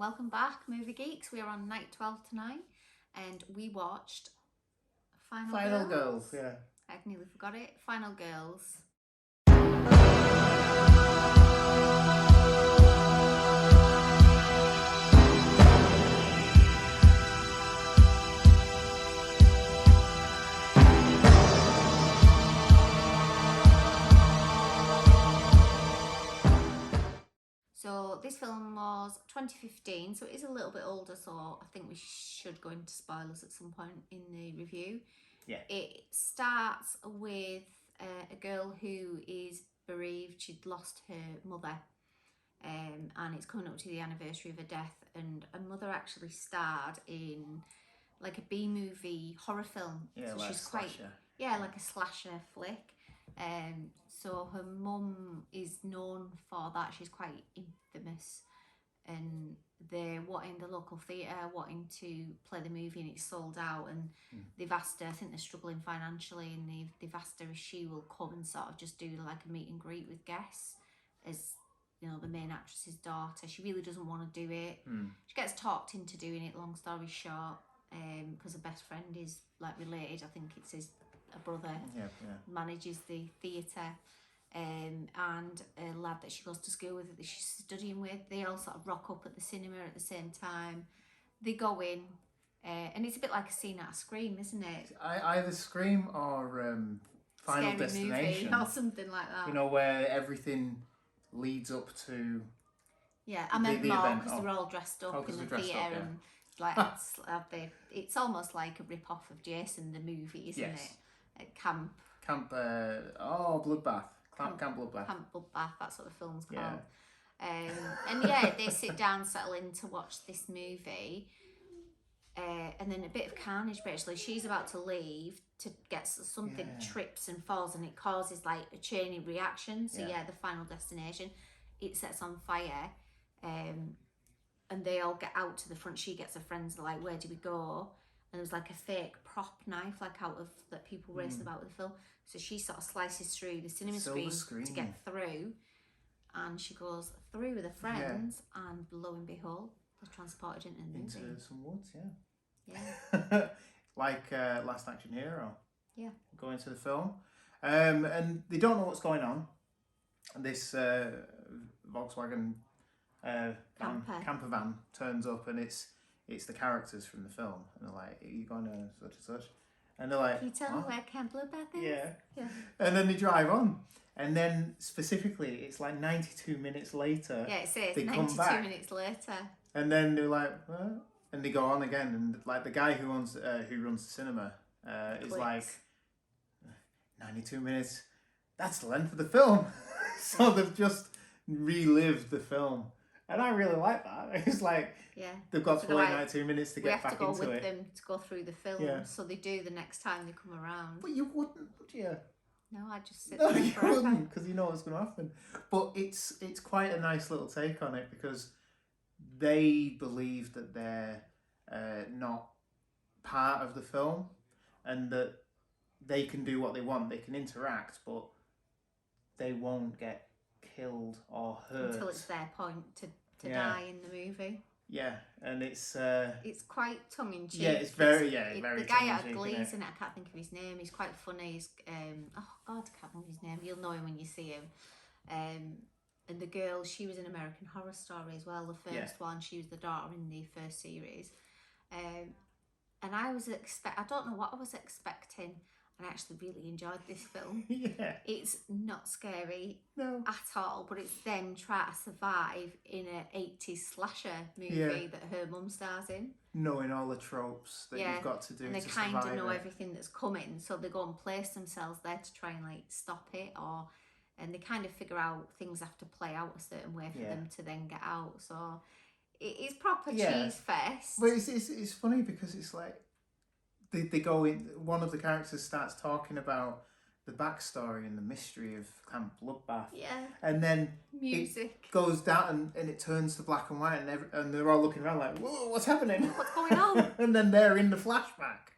welcome back, Movie Geeks. We are on night 12 tonight, and we watched Final Girls. Yeah. I nearly forgot it. Final Girls. So this film was 2015, so it is a little bit older, so I think we should go into spoilers at some point in the review. Yeah. It starts with a girl who is bereaved. She'd lost her mother, and it's coming up to the anniversary of her death, and her mother actually starred in like a B-movie horror film. Yeah, so like she's a slasher. like a slasher flick. So her mum is known for that. She's quite infamous, and they're wanting the local theatre wanting to play the movie, and it's sold out. And they've asked her. I think they're struggling financially, and they've asked her if she will come and sort of just do like a meet and greet with guests, as you know, the main actress's daughter. She really doesn't want to do it. She gets talked into doing it. Long story short, because her best friend is like related. I think it's a brother. Yeah. Manages the theatre, and a lad that she goes to school with, that she's studying with. They all sort of rock up at the cinema at the same time. They go in, and it's a bit like a scene out of Scream, isn't it? Either Scream or Final Scary Destination, movie or something like that. You know, where everything leads up to. Yeah, I meant more event. because they were all dressed up in the theatre, yeah. and like it's almost like a rip off of Jason the movie, isn't it? At camp. Bloodbath. Camp Bloodbath. Camp Bloodbath, that's what the film's called. Yeah. And yeah, they sit down, settle in to watch this movie. And then a bit of carnage, basically. She's about to leave to get something, trips and falls, and it causes like a chain reaction. So the Final Destination, it sets on fire. And they all get out to the front. She gets her friends, they're like, where do we go? And there's like a fake prop knife, like out of that people race about with the film. So she sort of slices through the cinema screen to get through, and she goes through with her friends, and lo and behold, they're transported into the movie. Into some woods, Yeah. Like Last Action Hero. Yeah. Go into the film, and they don't know what's going on. And this Volkswagen camper van turns up, and it's the characters from the film, and they're like, "Are you going to such and such?" And they're like, "Can you tell me where Camp Bloodbath is?" Yeah. And then they drive on, and then specifically, it's like 92 minutes later. Yeah, it says they 92 come back, minutes later. and then they're like, "What?" And they go on again, and like the guy who runs the cinema is like, 92 minutes. That's the length of the film. So they've just relived the film. And I really like that. It's like they've got to wait 92 minutes to get back into it. We have to go with them to go through the film, so they do the next time they come around. But you wouldn't, would you? No, I just sit there forever. You wouldn't, because you know what's going to happen. But it's quite a nice little take on it, because they believe that they're not part of the film, and that they can do what they want. They can interact, but they won't get killed or hurt until it's their point to die in the movie. Yeah, and it's quite tongue in cheek. Yeah, it's very the guy out of Glee's in it. I can't think of his name. He's quite funny. He's I can't think of his name. You'll know him when you see him. And the girl, she was in American Horror Story as well. The first one, she was the daughter in the first series. And I don't know what I was expecting. I actually really enjoyed this film. Yeah. It's not scary at all, but it's them trying to survive in an 80s slasher movie that her mum stars in. Knowing all the tropes that you've got to do and they to kind of know it. everything that's coming, so they go and place themselves there to try and like stop it, and they kind of figure out things have to play out a certain way for them to then get out. So it is proper cheese fest. But it's funny because it's like they go in. One of the characters starts talking about the backstory and the mystery of Camp Bloodbath. Yeah. And then music it goes down and it turns to black and white, and they're all looking around like, "Whoa, what's happening? What's going on?" And then they're in the flashback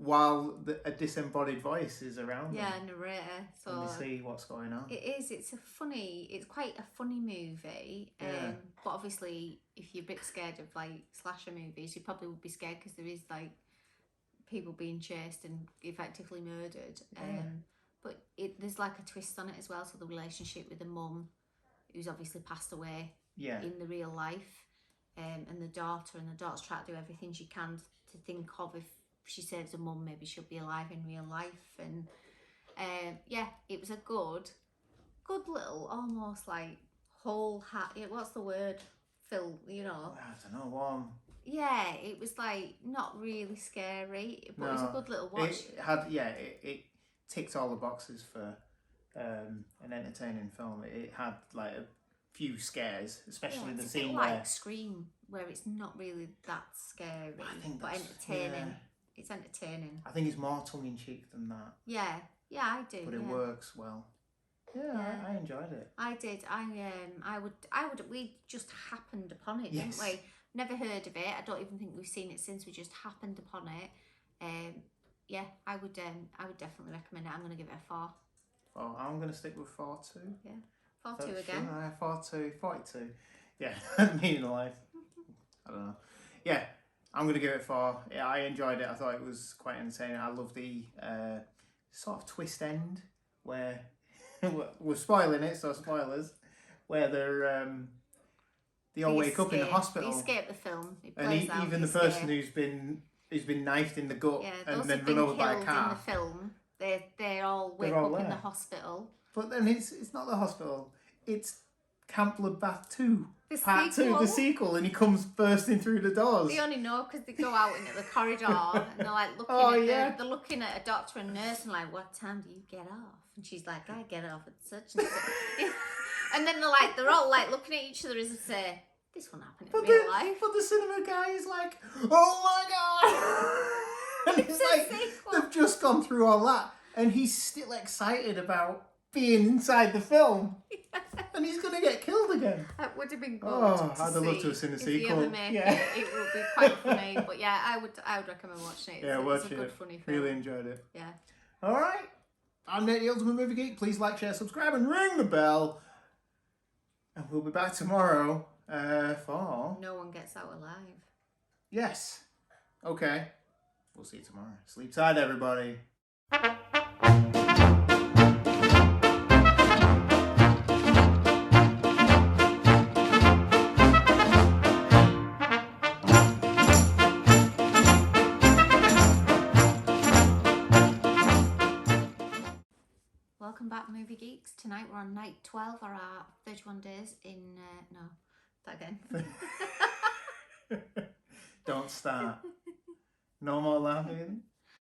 while a disembodied voice is around Yeah, them. narrator. So And they see what's going on. it is. It's quite a funny movie. Yeah. But obviously, if you're a bit scared of like slasher movies, you probably would be scared because there is like people being chased and effectively murdered. Yeah. But there's like a twist on it as well. So the relationship with the mum, who's obviously passed away in the real life, and the daughter's trying to do everything she can to think of if she saves her mum, maybe she'll be alive in real life. And yeah, it was a good little, almost like whole hat. What's the word? Phil, you know. I don't know. Yeah, it was like not really scary, but it was a good little watch. It ticked all the boxes for an entertaining film. It had like a few scares, especially the scene like where Scream, where it's not really that scary, but entertaining. Yeah. It's entertaining. I think it's more tongue in cheek than that. Yeah, I do. But it works well. Yeah, I enjoyed it. I did. I would. We just happened upon it, Yes. didn't we? Never heard of it. I don't even think we've seen it since. We just happened upon it. Yeah, I would definitely recommend it. I'm going to give it a 4. I'm going to stick with 4-2. Yeah, 4-2 again. 4-2, 42. Yeah, me in life. I don't know. Yeah, I'm going to give it 4. Yeah, I enjoyed it. I thought it was quite entertaining. I love the sort of twist end where we're spoiling it, so spoilers. Where they all wake up in the hospital. They escape the film. And even the person who's been knifed in the gut and then run over by a car. In the film, they all wake up in the hospital. But then it's not the hospital. It's Camp Bloodbath 2. Part 2, the sequel, and he comes bursting through the doors. They only know because they go out into the corridor and they're like they're looking at a doctor and nurse and like, what time do you get off? And she's like, I get off at such and such. And then they're all like looking at each other as if to say, this won't happen in real life. But the cinema guy is like, oh my god! And it's like, they've just gone through all that, and he's still excited about being inside the film. And he's going to get killed again. That would have been good. Oh, I'd have loved to have seen a sequel. It would be quite funny. But yeah, I would recommend watching it. It's a good, funny film. Really enjoyed it. Yeah. All right. I'm Nate, the Ultimate Movie Geek. Please like, share, subscribe, and ring the bell. And we'll be back tomorrow for... No One Gets Out Alive. Yes. Okay. We'll see you tomorrow. Sleep tight, everybody. Welcome back, Movie Geeks. Tonight we're on night 12 or our 31 days in... no, that again. Don't start. No more laughing.